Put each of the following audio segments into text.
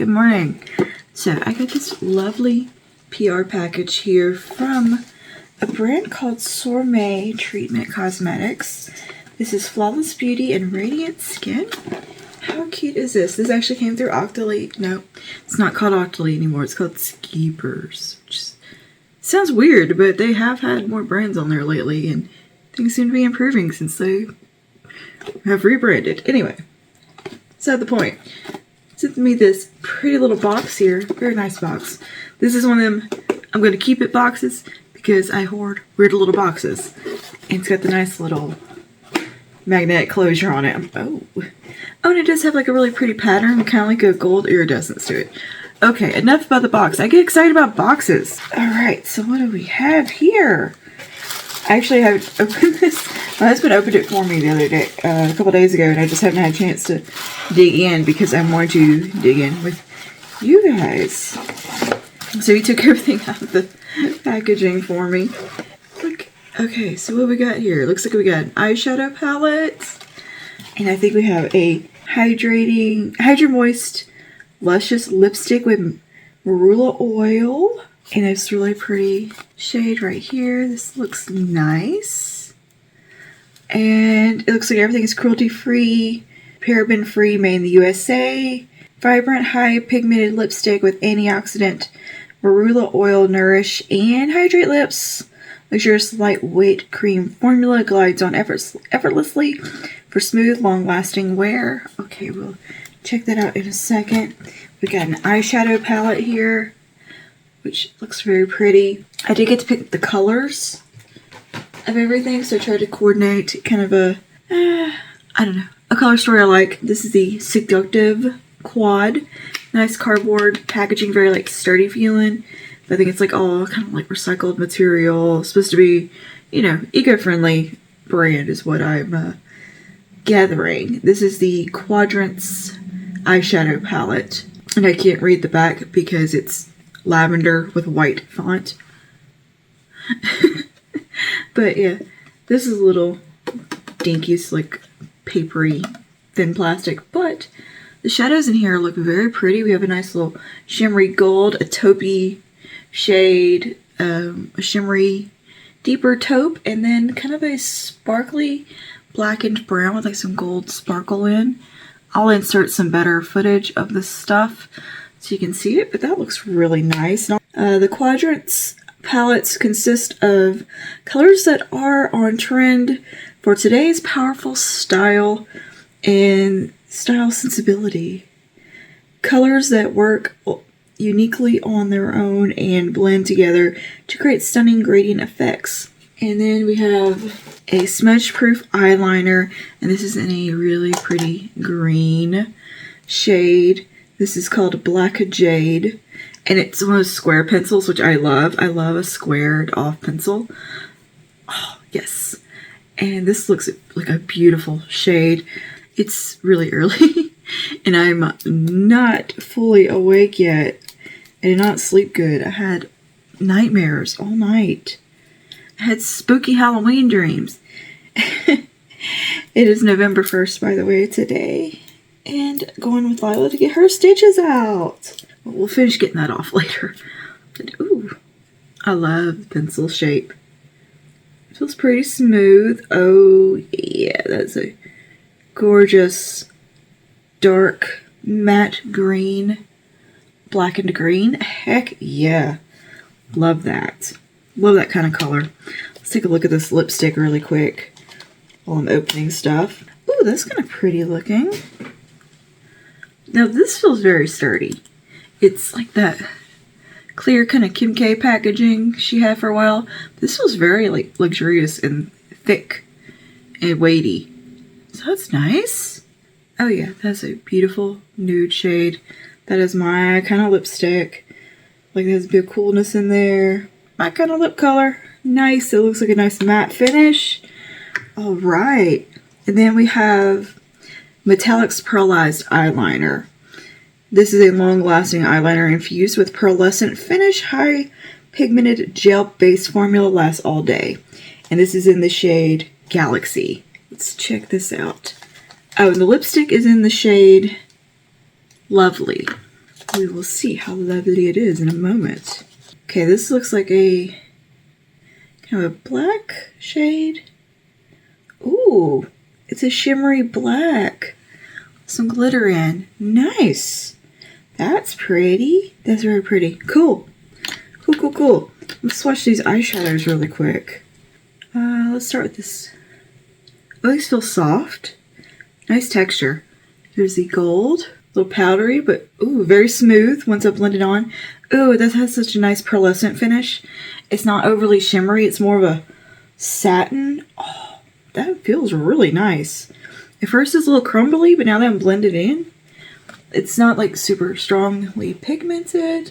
Good morning. So I got this lovely PR package here from a brand called Sourmé Treatment Cosmetics. This is Flawless Beauty and Radiant Skin. How cute is this? This actually came through Octoly. No, it's not called Octoly anymore. It's called Skeepers. Which sounds weird, but they have had more brands on there lately, and things seem to be improving since they have rebranded. Anyway, beside the point. Sent me this pretty little box here. Very nice box. This is one of them I'm going to keep it boxes because I hoard weird little boxes. And it's got the nice little magnetic closure on it. Oh, and it does have like a really pretty pattern, kind of like a gold iridescence to it. Okay, enough about the box. I get excited about boxes. Alright, so what do we have here? I actually haven't opened this. My husband opened it for me the other day, a couple days ago, and I just haven't had a chance to dig in because I wanted to dig in with you guys. So he took everything out of the packaging for me. Look, okay, so what we got here? Looks like we got an eyeshadow palette, and I think we have a Hydra Moist Luscious Lipstick with marula oil. And it's really pretty shade right here. This looks nice. And it looks like everything is cruelty-free, paraben-free, made in the USA. Vibrant, high pigmented lipstick with antioxidant, marula oil, nourish, and hydrate lips. Luxurious lightweight cream formula glides on effortlessly for smooth, long-lasting wear. Okay, we'll check that out in a second. We got an eyeshadow palette here, which looks very pretty. I did get to pick the colors of everything, so I tried to coordinate kind of a, I don't know, a color story I like. This is the Seductive Quad. Nice cardboard packaging, very like sturdy feeling. But I think it's like all kind of like recycled material. It's supposed to be, you know, eco-friendly brand is what I'm gathering. This is the Quadrants eyeshadow palette. And I can't read the back because it's lavender with white font. But yeah, this is a little dinky, it's like papery, thin plastic, but the shadows in here look very pretty. We have a nice little shimmery gold, a taupey shade, a shimmery deeper taupe, and then kind of a sparkly blackened brown with like some gold sparkle in. I'll insert some better footage of this stuff so you can see it, but that looks really nice. The Quadrants palettes consist of colors that are on trend for today's powerful style and style sensibility. Colors that work uniquely on their own and blend together to create stunning gradient effects. And then we have a smudge-proof eyeliner, and this is in a really pretty green shade. This is called Black Jade, and it's one of those square pencils, which I love. I love a squared off pencil. Oh, yes. And this looks like a beautiful shade. It's really early, and I'm not fully awake yet. I did not sleep good. I had nightmares all night. I had spooky Halloween dreams. It is November 1st, by the way, today. And going with Lila to get her stitches out. Well, we'll finish getting that off later. But, ooh, I love the pencil shape. It feels pretty smooth. Oh, yeah, that's a gorgeous dark matte green, blackened green. Heck yeah. Love that. Love that kind of color. Let's take a look at this lipstick really quick while I'm opening stuff. Ooh, that's kind of pretty looking. Now this feels very sturdy. It's like that clear kind of Kim K packaging she had for a while. This feels very like luxurious and thick and weighty. So that's nice. Oh yeah, that's a beautiful nude shade. That is my kind of lipstick. Like there's a bit of coolness in there. My kind of lip color. Nice. It looks like a nice matte finish. All right. And then we have Metallics Pearlized Eyeliner. This is a long-lasting eyeliner infused with pearlescent finish. High pigmented gel-based formula lasts all day. And this is in the shade Galaxy. Let's check this out. Oh, and the lipstick is in the shade Lovely. We will see how lovely it is in a moment. Okay, this looks like a kind of a black shade. Ooh, it's a shimmery black. Some glitter in. Nice. That's pretty. That's very pretty. Cool. Cool, cool, cool. Let's swatch these eyeshadows really quick. Let's start with this. Oh, these feel soft. Nice texture. Here's the gold. A little powdery, but ooh, very smooth once I blend it on. Ooh, this has such a nice pearlescent finish. It's not overly shimmery. It's more of a satin. Oh, that feels really nice. At first it's a little crumbly, but now that I'm blended in, it's not like super strongly pigmented,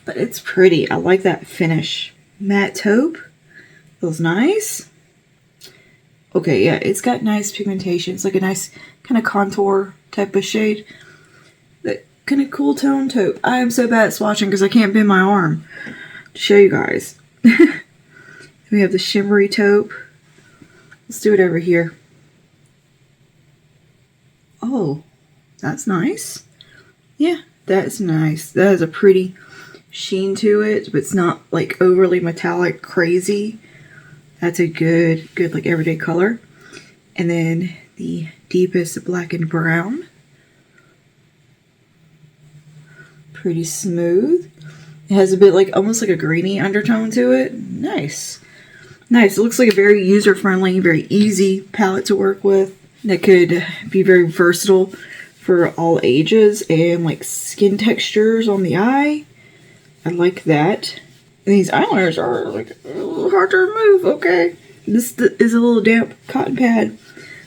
but it's pretty. I like that finish. Matte taupe. Feels nice. Okay, yeah, it's got nice pigmentation. It's like a nice kind of contour type of shade. That kind of cool tone taupe. I am so bad at swatching because I can't bend my arm to show you guys. We have the shimmery taupe. Let's do it over here. Oh, that's nice. Yeah, that's nice. That has a pretty sheen to it, but it's not like overly metallic crazy. That's a good like everyday color. And then the deepest black and brown. Pretty smooth. It has a bit like almost like a greeny undertone to it. Nice. Nice. It looks like a very user-friendly, very easy palette to work with. That could be very versatile for all ages and like skin textures on the eye. I like that. And these eyeliners are like a little hard to remove. Okay. This is a little damp cotton pad.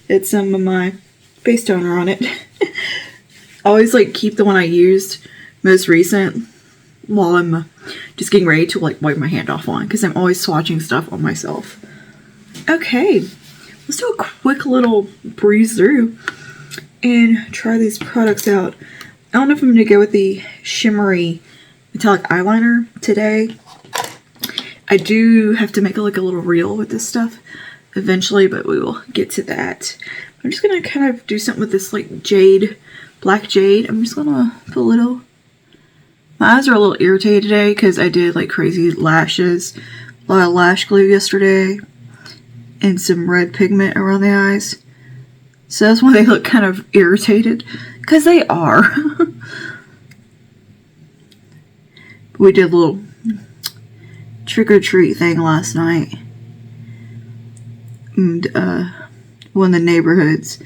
It's some of my face toner on it. I always like keep the one I used most recent while I'm just getting ready to like wipe my hand off on, because I'm always swatching stuff on myself. Okay, let's do a quick little breeze through and try these products out. I don't know if I'm going to go with the shimmery metallic eyeliner today. I do have to make like a little reel with this stuff eventually, but we will get to that. I'm just going to kind of do something with this like jade, black jade. I'm just going to put a little... My eyes are a little irritated today because I did like crazy lashes, a lot of lash glue yesterday, and some red pigment around the eyes. So that's why they look kind of irritated, because they are. We did a little trick-or-treat thing last night. And one of the neighborhoods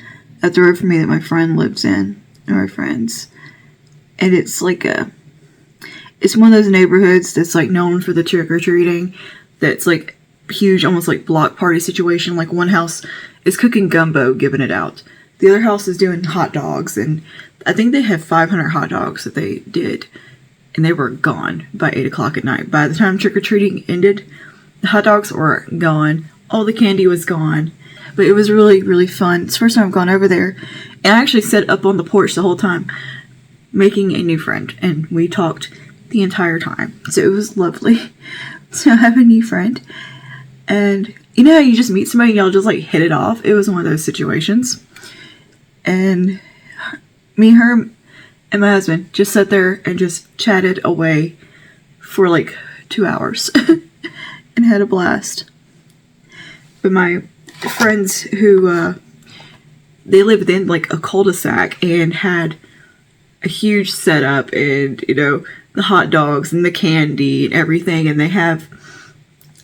up the road from me that my friend lives in, or my friends. And it's like it's one of those neighborhoods that's like known for the trick-or-treating. That's like huge, almost like block party situation. Like one house is cooking gumbo, giving it out. The other house is doing hot dogs, and I think they have 500 hot dogs that they did, and they were gone by 8 o'clock at night. By the time trick-or-treating ended, the hot dogs were gone. All the candy was gone. But it was really, really fun. It's the first time I've gone over there. And I actually sat up on the porch the whole time, making a new friend, and we talked the entire time. So it was lovely to have a new friend. And you know how you just meet somebody and y'all just like hit it off? It was one of those situations. And me, her, and my husband just sat there and just chatted away for like 2 hours and had a blast. But my friends who, they lived within like a cul-de-sac and had a huge setup, and you know, the hot dogs and the candy and everything, and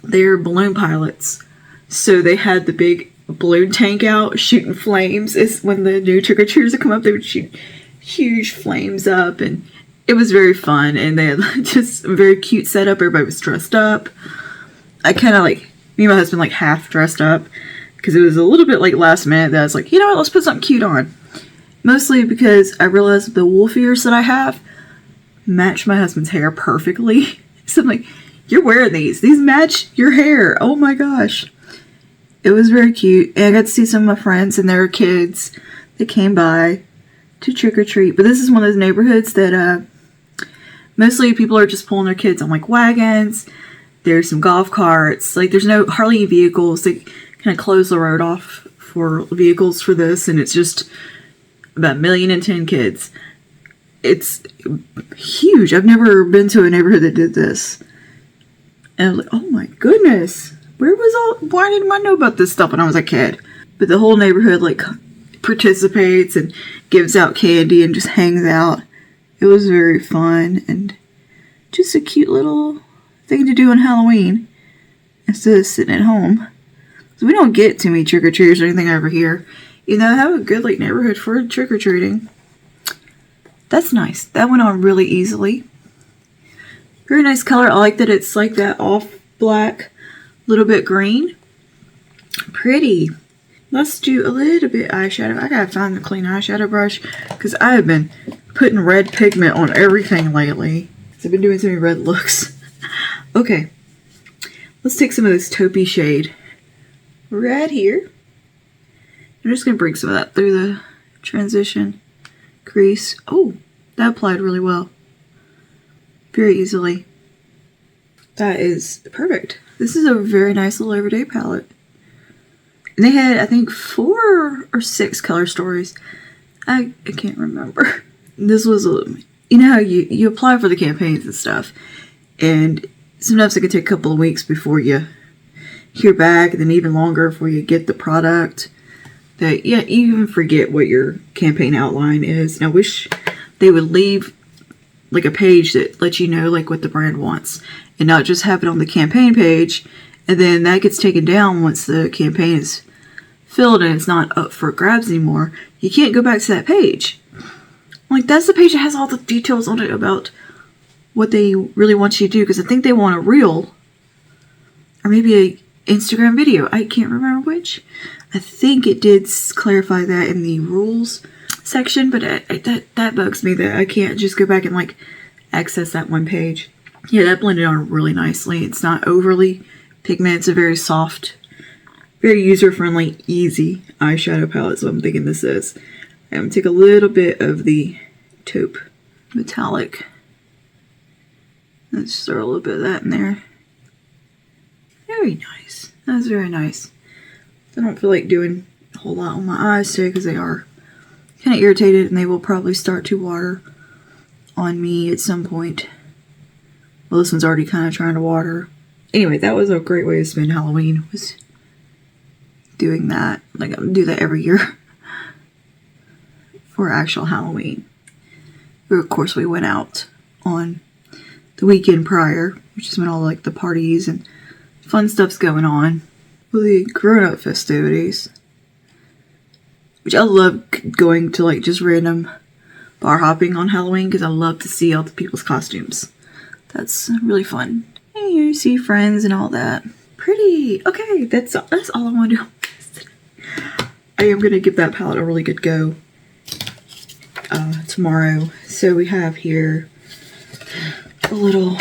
they're balloon pilots, so they had the big balloon tank out shooting flames. Is when the new trick-or-treaters would come up, they would shoot huge flames up, and it was very fun. And they had just a very cute setup. Everybody was dressed up. I kind of like, me and my husband like half dressed up because it was a little bit like last minute that I was like, you know what, let's put something cute on. Mostly because I realized the wolf ears that I have match my husband's hair perfectly. So I'm like, you're wearing these match your hair. Oh my gosh. It was very cute. And I got to see some of my friends and their kids that came by to trick-or-treat. But this is one of those neighborhoods that mostly people are just pulling their kids on like wagons. There's some golf carts. Like there's hardly any vehicles. They kind of close the road off for vehicles for this, and it's just about 1,010,000 kids. it's huge. I've never been to a neighborhood that did this. And I was like, oh my goodness. Why didn't I know about this stuff when I was a kid? But the whole neighborhood like participates and gives out candy and just hangs out. It was very fun and just a cute little thing to do on Halloween instead of sitting at home. So we don't get too many trick-or-treaters or anything over here. You know, have a good like neighborhood for trick-or-treating. That's nice. That went on really easily. Very nice color. I like that it's like that off black, little bit green. Pretty. Let's do a little bit eyeshadow. I gotta find the clean eyeshadow brush because I have been putting red pigment on everything lately. I've been doing so many red looks. Okay. Let's take some of this taupey shade right here. I'm just gonna bring some of that through the transition crease. Oh, that applied really well. Very easily. That is perfect. This is a very nice little everyday palette. And they had, I think, 4 or 6 color stories. I can't remember. This was, you know how you apply for the campaigns and stuff. And sometimes it can take a couple of weeks before you hear back. And then even longer before you get the product. That, yeah, you even forget what your campaign outline is. And I wish they would leave like a page that lets you know like what the brand wants. And not just have it on the campaign page. And then that gets taken down once the campaign is filled and it's not up for grabs anymore. You can't go back to that page. Like, that's the page that has all the details on it about what they really want you to do. Because I think they want a reel. Or maybe a Instagram video. I can't remember which. I think it did clarify that in the rules section. But that bugs me that I can't just go back and like access that one page. Yeah, that blended on really nicely. It's not overly pigmented. It's a very soft, very user-friendly, easy eyeshadow palette. So I'm thinking this is. I'm going to take a little bit of the taupe metallic. Let's throw a little bit of that in there. Very nice. That's very nice. I don't feel like doing a whole lot on my eyes today because they are kind of irritated and they will probably start to water on me at some point. Well, this one's already kind of trying to water. Anyway, that was a great way to spend Halloween, was doing that. Like, I do that every year for actual Halloween. But of course, we went out on the weekend prior, which is when all like the parties and fun stuff's going on. Well, the grown-up festivities, which I love going to like just random bar hopping on Halloween because I love to see all the people's costumes. That's really fun. And you see friends and all that. Pretty. Okay, that's all I want to do. I am going to give that palette a really good go tomorrow. So we have here a little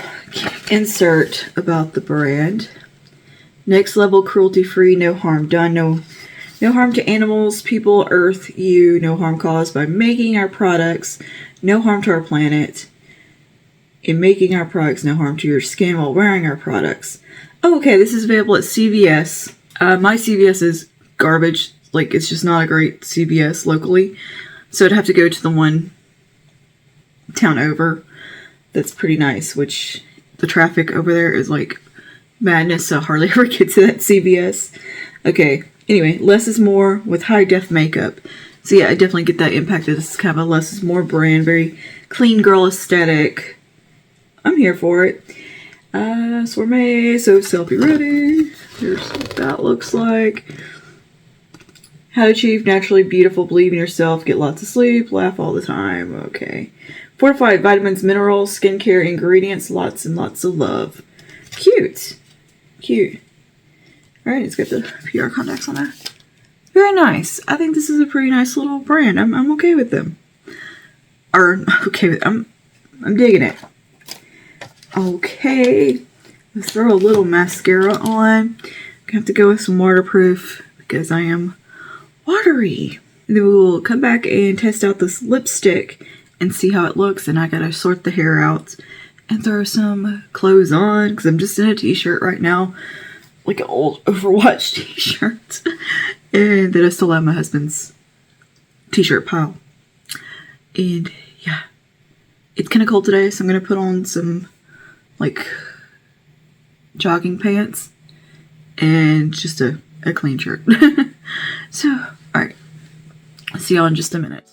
insert about the brand. Next level, cruelty-free, no harm done, no harm to animals, people, earth, you, no harm caused by making our products, no harm to our planet. In making our products, no harm to your skin while wearing our products. Oh, okay, this is available at CVS. My CVS is garbage. Like, it's just not a great CVS locally. So I'd have to go to the one town over that's pretty nice, which the traffic over there is like madness, so I hardly ever get to that CVS. Okay, anyway, less is more with high def makeup. So yeah, I definitely get that impacted. This is kind of a less is more brand, very clean girl aesthetic. I'm here for it. Soirée, so selfie ready. Here's what that looks like. How to achieve naturally beautiful, believe in yourself, get lots of sleep, laugh all the time. Okay. Fortified vitamins, minerals, skincare, ingredients, lots and lots of love. Cute. Cute. Alright, it's got the PR contacts on there. Very nice. I think this is a pretty nice little brand. I'm okay with them. Or, okay with I'm digging it. Okay. Let's throw a little mascara on. Gonna have to go with some waterproof because I am watery. And then we will come back and test out this lipstick and see how it looks. And I gotta sort the hair out and throw some clothes on because I'm just in a t-shirt right now. Like an old Overwatch t-shirt. And then I still have my husband's t-shirt pile. And yeah. it's kind of cold today, so I'm going to put on some, like, jogging pants and just a clean shirt. So, alright. I'll see y'all in just a minute.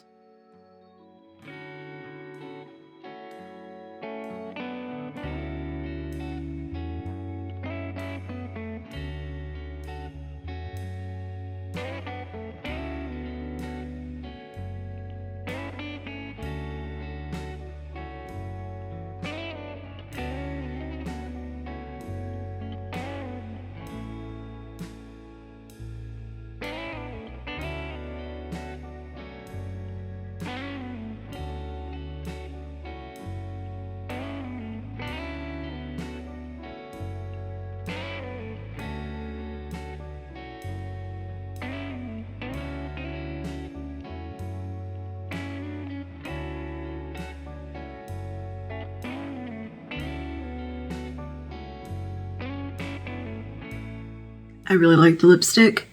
I really like the lipstick.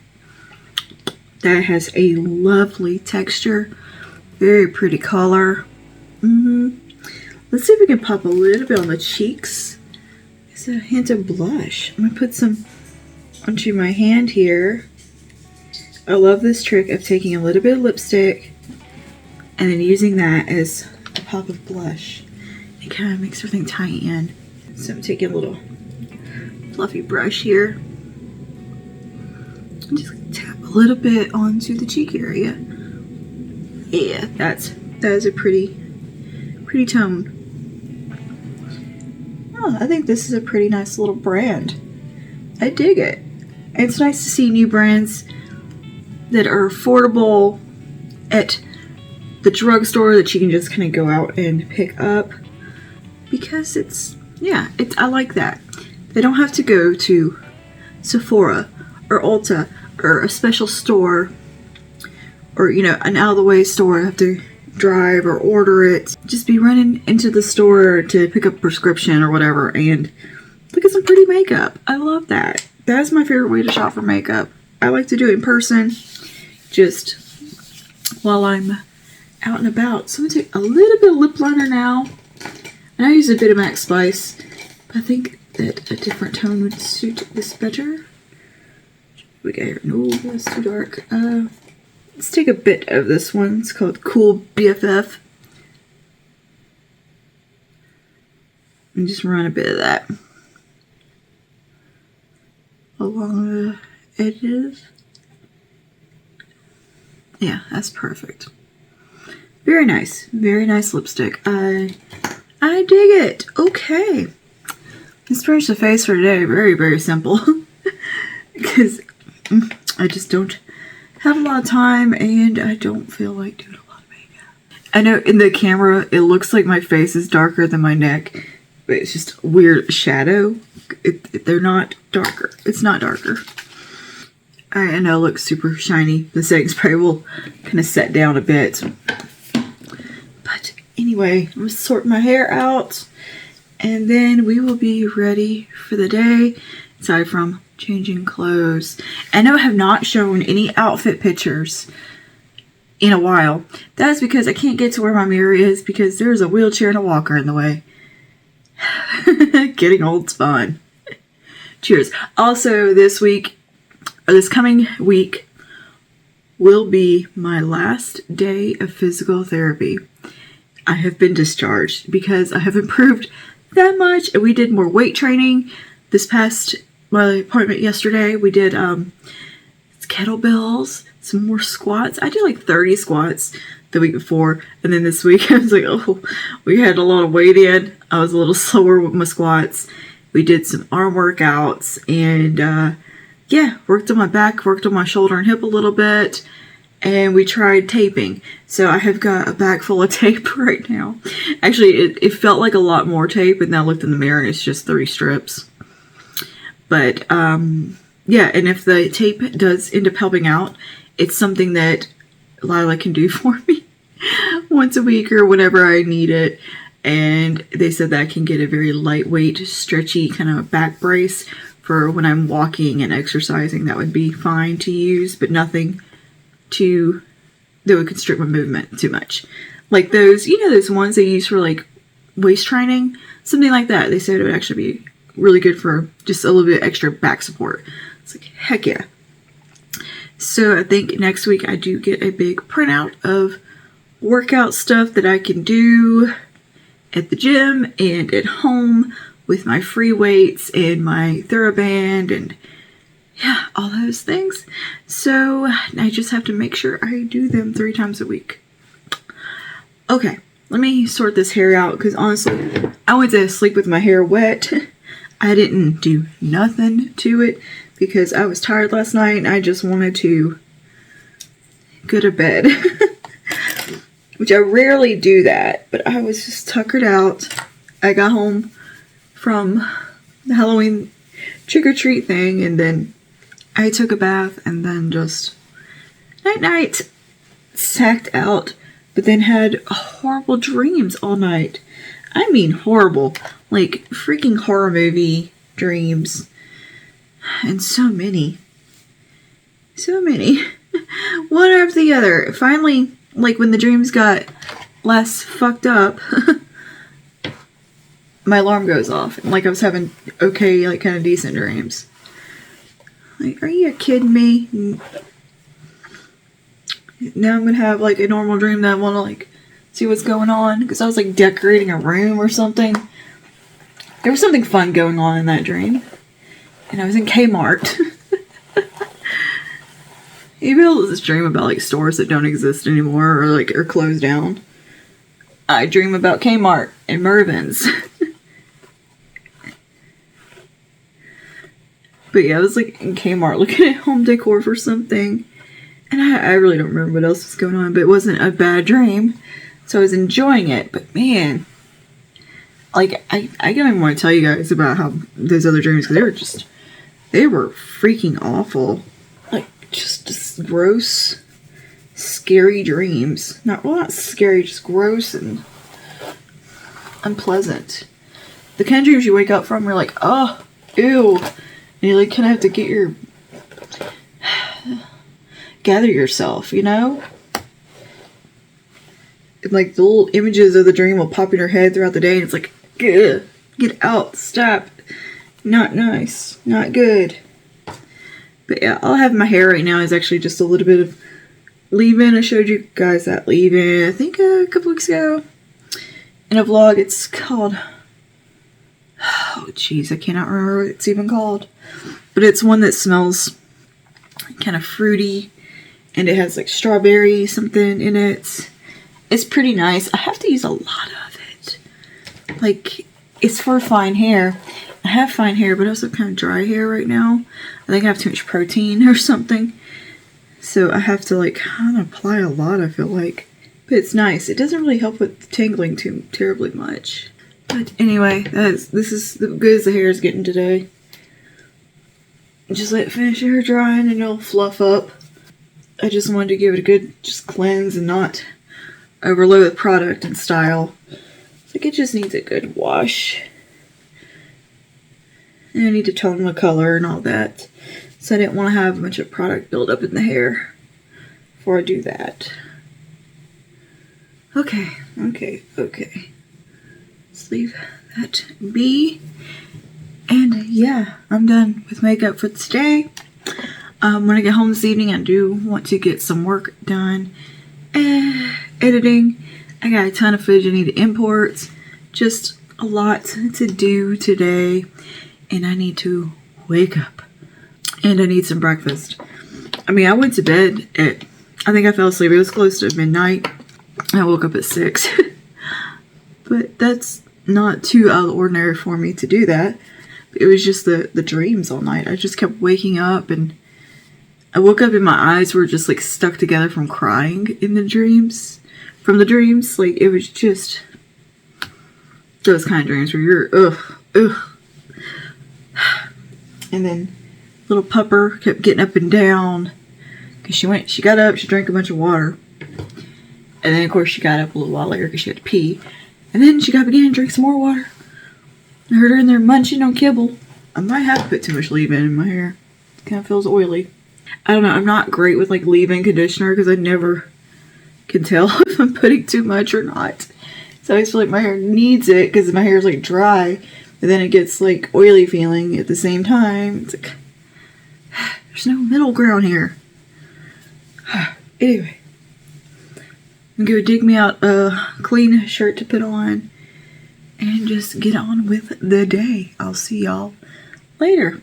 That has a lovely texture. Very pretty color. Let's see if we can pop a little bit on the cheeks. It's a hint of blush. I'm going to put some onto my hand here. I love this trick of taking a little bit of lipstick and then using that as a pop of blush. It kind of makes everything tie in. So I'm taking a little fluffy brush here. And just tap a little bit onto the cheek area. Yeah, that is a pretty tone. Oh, I think this is a pretty nice little brand. I dig it. It's nice to see new brands that are affordable at the drugstore that you can just kind of go out and pick up, because I like that. They don't have to go to Sephora or Ulta or a special store or, you know, an out of the way store. I have to drive or order it. Just be running into the store to pick up a prescription or whatever and look at some pretty makeup. I love that. That's my favorite way to shop for makeup. I like to do it in person, just while I'm out and about. So I'm going to take a little bit of lip liner now. And I use a bit of MAC Spice, but I think that a different tone would suit this better. We got here. No, that's too dark. Let's take a bit of this one. It's called Cool BFF. And just run a bit of that along the edges. Yeah, that's perfect. Very nice. Very nice lipstick. I dig it. Okay. Let's finish the face for today. Very, very simple. Because I just don't have a lot of time and I don't feel like doing a lot of makeup. I know in the camera it looks like my face is darker than my neck, but it's just a weird shadow. They're not darker. It's not darker. I know it looks super shiny. The setting spray will kind of set down a bit. But anyway, I'm going to sort my hair out and then we will be ready for the day, aside from changing clothes. I know I have not shown any outfit pictures in a while. That is because I can't get to where my mirror is because there's a wheelchair and a walker in the way. Getting old's fun. Cheers. Also, this coming week will be my last day of physical therapy. I have been discharged because I have improved that much, and we did more weight training this past my appointment yesterday. We did kettlebells, some more squats. I did like 30 squats the week before, and then this week I was like, oh, we had a lot of weight in. I was a little slower with my squats. We did some arm workouts, and yeah, worked on my back, worked on my shoulder and hip a little bit, and we tried taping. So I have got a bag full of tape right now. Actually, it felt like a lot more tape, and then I looked in the mirror and it's just 3 strips. But yeah, and if the tape does end up helping out, it's something that Lila can do for me once a week or whenever I need it. And they said that I can get a very lightweight, stretchy kind of back brace for when I'm walking and exercising. That would be fine to use, but nothing that would constrict my movement too much. Like those, you know, those ones they use for like waist training, something like that. They said it would actually be really good for just a little bit extra back support. It's like, heck yeah. So I think next week I do get a big printout of workout stuff that I can do at the gym and at home with my free weights and my TheraBand and yeah, all those things. So I just have to make sure I do them 3 times a week. Okay, let me sort this hair out because honestly, I went to sleep with my hair wet. I didn't do nothing to it because I was tired last night and I just wanted to go to bed. Which I rarely do that, but I was just tuckered out. I got home from the Halloween trick-or-treat thing and then I took a bath and then just night-night sacked out, but then had horrible dreams all night. I mean horrible, like freaking horror movie dreams. And so many. One after the other. Finally, like when the dreams got less fucked up, my alarm goes off. And like I was having okay, like kind of decent dreams. Like, are you kidding me? Now I'm gonna have like a normal dream that I wanna like see what's going on. Because I was like decorating a room or something. There was something fun going on in that dream. And I was in Kmart. You build this dream about like stores that don't exist anymore or like are closed down. I dream about Kmart and Mervyn's. But yeah, I was like in Kmart looking at home decor for something. And I really don't remember what else was going on, but it wasn't a bad dream. So I was enjoying it. But man, like I don't even want to tell you guys about how those other dreams, because they were freaking awful. Like just gross, scary dreams. Not scary, just gross and unpleasant. The kind of dreams you wake up from, you're like, oh, ew. And you like kind of have to get gather yourself, you know? And like the little images of the dream will pop in your head throughout the day and it's like, ugh, get out, stop. Not nice, not good. But yeah, all I have in my hair right now is actually just a little bit of leave-in. I showed you guys that leave-in, I think a couple weeks ago. In a vlog, it's called, oh jeez, I cannot remember what it's even called. But it's one that smells kind of fruity. And it has like strawberry something in it. It's pretty nice. I have to use a lot of it. Like, it's for fine hair. I have fine hair, but I also have kind of dry hair right now. I think I have too much protein or something. So I have to like kind of apply a lot, I feel like. But it's nice. It doesn't really help with tangling too terribly much. But anyway, this is as good as the hair is getting today. Just let it finish your hair drying and it'll fluff up. I just wanted to give it a good just cleanse and not overload with product and style. Like it just needs a good wash. And I need to tone the color and all that. So I didn't want to have a bunch of product build up in the hair before I do that. Okay. Let's leave that be. And yeah, I'm done with makeup for today. When I get home this evening, I do want to get some work done. Editing. I got a ton of footage I need to import. Just a lot to do today. And I need to wake up. And I need some breakfast. I mean, I went to bed at, I think I fell asleep. It was close to midnight. I woke up at 6. But that's not too out of the ordinary for me to do that. It was just the dreams all night. I just kept waking up and I woke up and my eyes were just like stuck together from crying in the dreams. From the dreams, like it was just those kind of dreams where you're ugh. And then little pupper kept getting up and down because she got up, she drank a bunch of water. And then of course she got up a little while later because she had to pee. And then she got up again and drank some more water. I heard her in there munching on kibble. I might have to put too much leave-in in my hair. It kind of feels oily. I don't know. I'm not great with like leave-in conditioner because I never can tell if I'm putting too much or not. So I feel like my hair needs it because my hair is like dry, but then it gets like oily feeling at the same time. It's like, there's no middle ground here. Anyway, I'm gonna go dig me out a clean shirt to put on and just get on with the day. I'll see y'all later.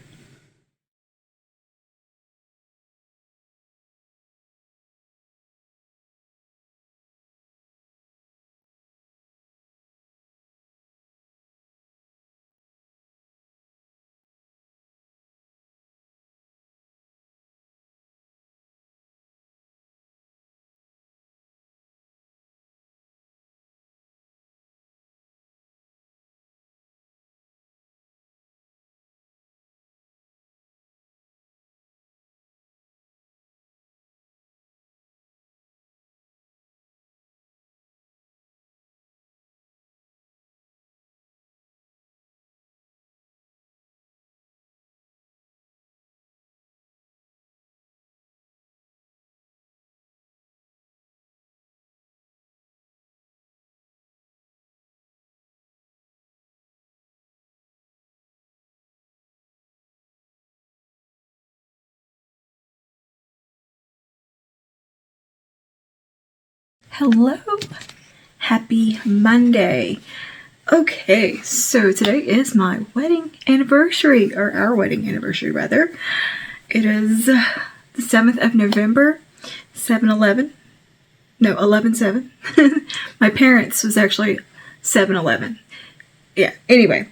Hello, happy Monday. Okay, so today is my wedding anniversary, or our wedding anniversary rather. It is the 7th of November, 7/11. No, 11/7. My parents was actually 7/11. Yeah, anyway.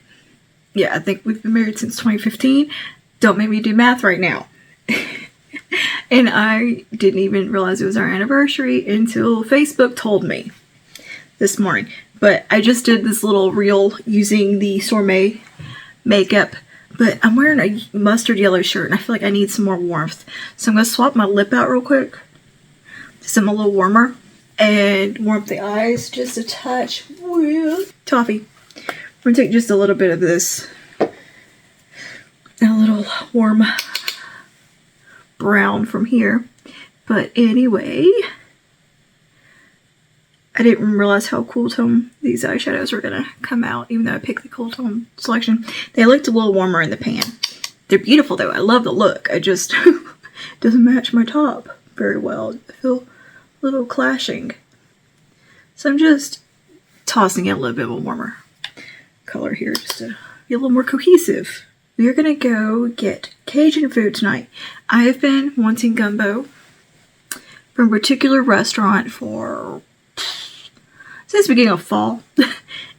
Yeah, I think we've been married since 2015. Don't make me do math right now. And I didn't even realize it was our anniversary until Facebook told me this morning. But I just did this little reel using the Sorbet makeup. But I'm wearing a mustard yellow shirt and I feel like I need some more warmth. So I'm going to swap my lip out real quick. Just something a little warmer. And warm up the eyes just a touch with toffee. We're going to take just a little bit of this. And a little warm brown from here. But anyway, I didn't realize how cool tone these eyeshadows were gonna come out, even though I picked the cool tone selection. They looked a little warmer in the pan. They're beautiful though. I love the look. I just doesn't match my top very well. I feel a little clashing. So I'm just tossing in a little bit of a warmer color here just to be a little more cohesive. We are gonna go get Cajun food tonight. I have been wanting gumbo from a particular restaurant for since the beginning of fall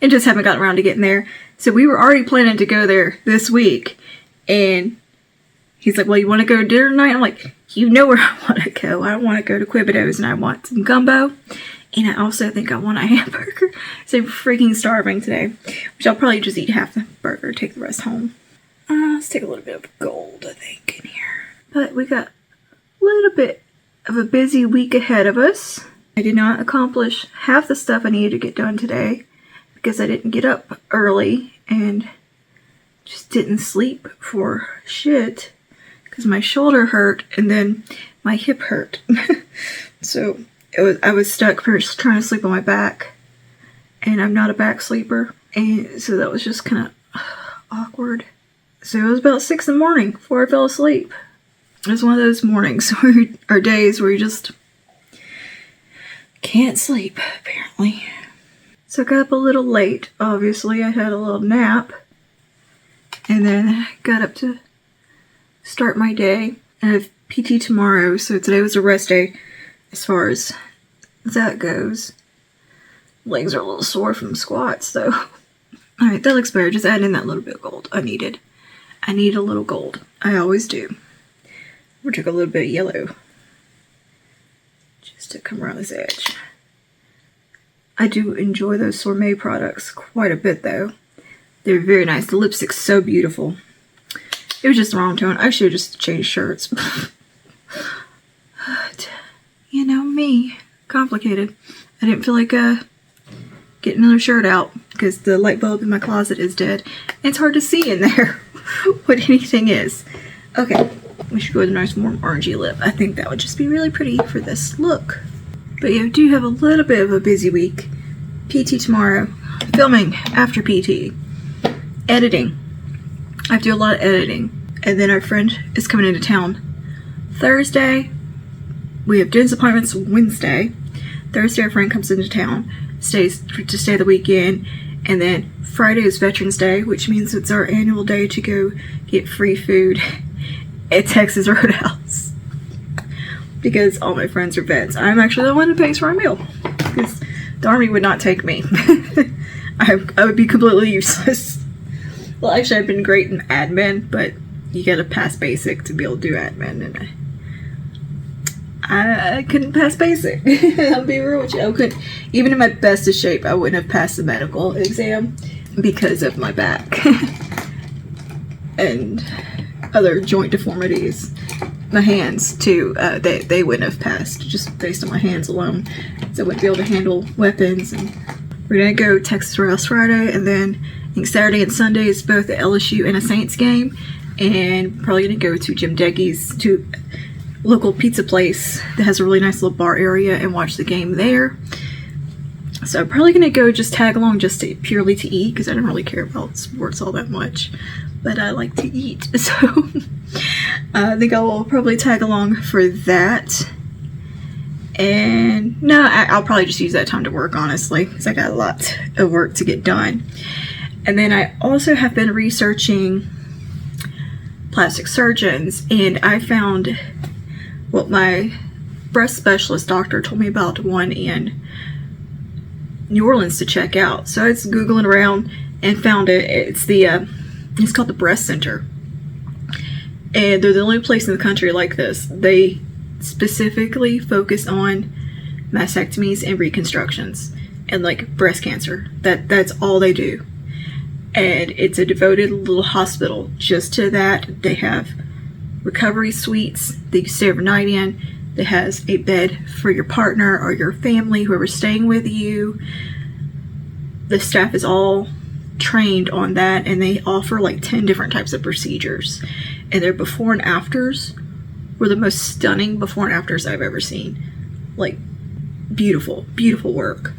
and just haven't gotten around to getting there. So we were already planning to go there this week and he's like, well, you want to go to dinner tonight? I'm like, you know where I want to go. I want to go to Quibido's and I want some gumbo. And I also think I want a hamburger. So I'm freaking starving today, which I'll probably just eat half the burger, take the rest home. Let's take a little bit of gold, I think, in here. But we got a little bit of a busy week ahead of us. I did not accomplish half the stuff I needed to get done today because I didn't get up early and just didn't sleep for shit because my shoulder hurt and then my hip hurt. So I was stuck first trying to sleep on my back and I'm not a back sleeper. And so that was just kind of awkward. So it was about 6 in the morning before I fell asleep. It was one of those mornings or days where you just can't sleep, apparently. So I got up a little late, obviously. I had a little nap. And then got up to start my day. I have PT tomorrow, so today was a rest day as far as that goes. Legs are a little sore from squats, though. Alright, that looks better. Just add in that little bit of gold I needed. I need a little gold. I always do. We took a little bit of yellow just to come around this edge. I do enjoy those Sorbet products quite a bit though. They're very nice. The lipstick's so beautiful. It was just the wrong tone. I should have just changed shirts. But, you know me. Complicated. I didn't feel like getting another shirt out because the light bulb in my closet is dead. It's hard to see in there what anything is. Okay, we should go with a nice warm orangey lip. I think that would just be really pretty for this look. But yeah, we do have a little bit of a busy week. PT tomorrow. Filming after PT. Editing. I have to do a lot of editing. And then our friend is coming into town Thursday. We have dentist appointments Wednesday. Thursday our friend comes into town, stays to stay the weekend, and then Friday is Veterans Day, which means it's our annual day to go get free food at Texas Roadhouse. Because all my friends are vets. I'm actually the one who pays for our meal. Because the Army would not take me. I would be completely useless. Well, actually I've been great in admin, but you gotta pass basic to be able to do admin, and I couldn't pass basic. I'll be real with you. I couldn't, even in my bestest shape, I wouldn't have passed the medical exam because of my back and other joint deformities. My hands too, they wouldn't have passed just based on my hands alone. So I wouldn't be able to handle weapons. And we're gonna go Texas Roadhouse Friday, and then I think Saturday and Sunday is both a LSU and a Saints game, and probably gonna go to Jim Deggy's, to local pizza place that has a really nice little bar area, and watch the game there. So I'm probably gonna go just tag along just to, purely to eat, because I don't really care about sports all that much, but I like to eat. So I think I will probably tag along for that. And no, I'll probably just use that time to work, honestly, because I got a lot of work to get done. And then I also have been researching plastic surgeons, and I found what my breast specialist doctor told me about one in New Orleans to check out. So I was Googling around and found it. It's called the Breast Center. And they're the only place in the country like this. They specifically focus on mastectomies and reconstructions and like breast cancer. That's all they do. And it's a devoted little hospital just to that. They have recovery suites that you stay overnight in. That has a bed for your partner or your family, whoever's staying with you. The staff is all trained on that, and they offer like 10 different types of procedures. And their before and afters were the most stunning before and afters I've ever seen. Like, beautiful, beautiful work.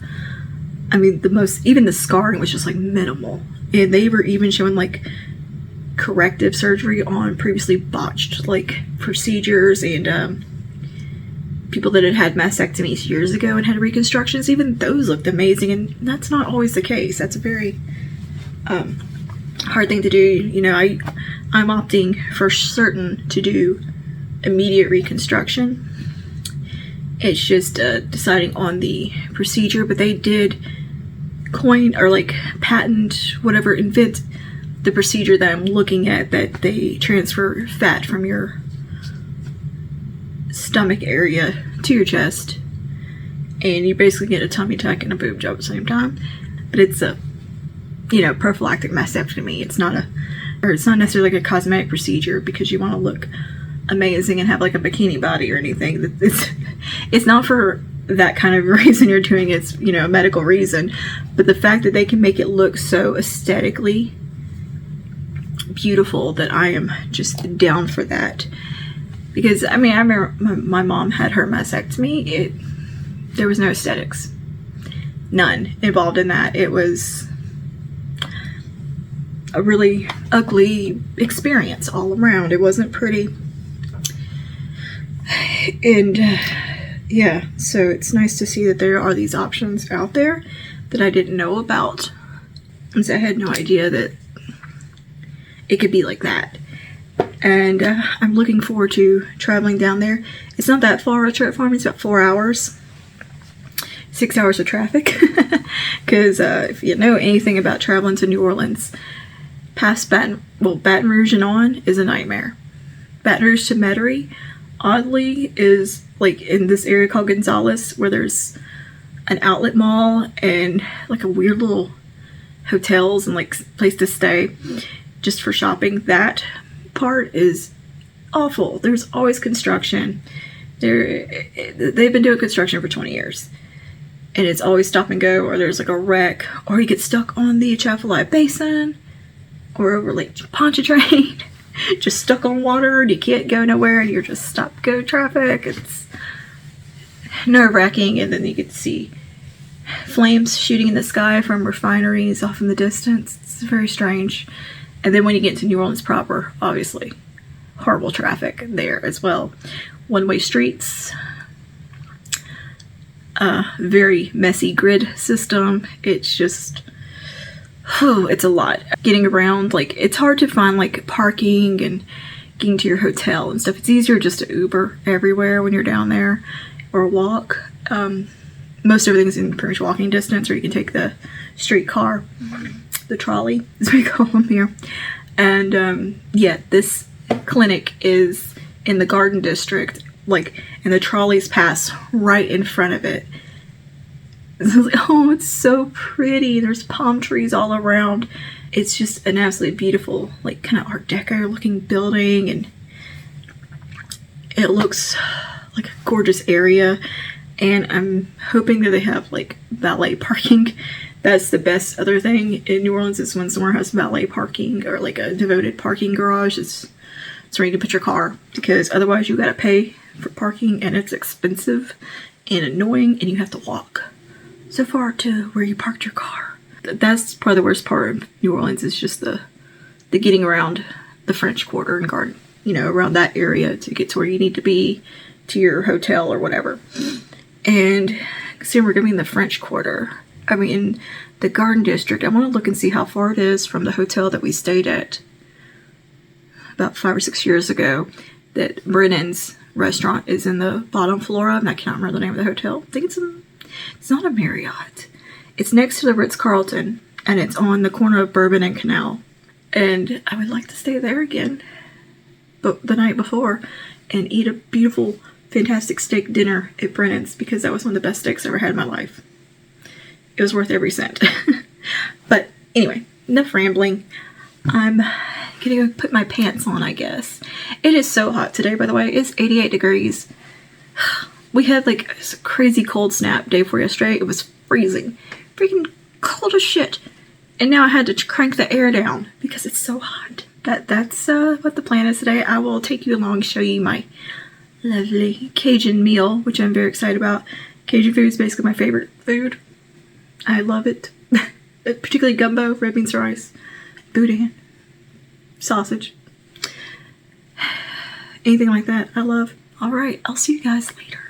I mean, even the scarring was just like minimal. And they were even showing like corrective surgery on previously botched like procedures, and people that had had mastectomies years ago and had reconstructions, even those looked amazing. And that's not always the case. That's a very hard thing to do. You know, I'm opting for certain to do immediate reconstruction. It's just deciding on the procedure, but they did coin or like patent, whatever, invent the procedure that I'm looking at, that they transfer fat from your stomach area to your chest, and you basically get a tummy tuck and a boob job at the same time. But it's a, prophylactic mastectomy. It's not necessarily like a cosmetic procedure because you want to look amazing and have like a bikini body or anything. It's not for that kind of reason you're doing it. It's, a medical reason. But the fact that they can make it look so aesthetically beautiful, that I am just down for that. Because, I remember my mom had her mastectomy. There was no aesthetics. None involved in that. It was a really ugly experience all around. It wasn't pretty. And, yeah, so it's nice to see that there are these options out there that I didn't know about. And so I had no idea that it could be like that. And I'm looking forward to traveling down there. It's not that far a trip for me. It's about 4 hours. 6 hours of traffic. Because if you know anything about traveling to New Orleans, past Baton Rouge and on is a nightmare. Baton Rouge to Metairie, oddly, is like in this area called Gonzales, where there's an outlet mall and like a weird little hotels and like place to stay just for shopping. That part is awful. There's always construction. They've been doing construction for 20 years. And it's always stop and go, or there's like a wreck, or you get stuck on the Atchafalaya Basin, or over Lake Pontchartrain, just stuck on water, and you can't go nowhere, and you're just stop-go traffic. It's nerve-wracking, and then you get to see flames shooting in the sky from refineries off in the distance. It's very strange. And then when you get to New Orleans proper, obviously, horrible traffic there as well. One-way streets, very messy grid system. It's just, it's a lot. Getting around, like, it's hard to find, like, parking and getting to your hotel and stuff. It's easier just to Uber everywhere when you're down there, or walk. Most everything's in pretty much walking distance, or you can take the streetcar, the trolley, as we call them here. And yeah, this clinic is in the Garden District, like, and the trolleys pass right in front of it. So like, oh, it's so pretty. There's palm trees all around. It's just an absolutely beautiful, like, kind of Art Deco looking building, and it looks like a gorgeous area. And I'm hoping that they have, like, valet parking. That's the best other thing in New Orleans, is when somewhere has valet parking, or like a devoted parking garage. It's where you can put your car, because otherwise you gotta pay for parking, and it's expensive and annoying, and you have to walk so far to where you parked your car. That's probably the worst part of New Orleans, is just the getting around the French Quarter and Garden, you know, around that area to get to where you need to be, to your hotel or whatever. And see, we're gonna be in the French Quarter. I mean, in the Garden District. I want to look and see how far it is from the hotel that we stayed at about 5 or 6 years ago. That Brennan's restaurant is in the bottom floor of, and I can't remember the name of the hotel. I think it's not a Marriott. It's next to the Ritz-Carlton, and it's on the corner of Bourbon and Canal. And I would like to stay there again, but the night before, and eat a beautiful, fantastic steak dinner at Brennan's, because that was one of the best steaks I ever had in my life. It was worth every cent. But anyway, enough rambling. I'm gonna go put my pants on, I guess. It is so hot today, by the way. It's 88 degrees. We had like a crazy cold snap day before yesterday. It was freezing. Freaking cold as shit. And now I had to crank the air down because it's so hot. That's what the plan is today. I will take you along, show you my lovely Cajun meal, which I'm very excited about. Cajun food is basically my favorite food. I love it. Particularly gumbo, red beans rice, boudin, sausage. Anything like that, I love. Alright, I'll see you guys later.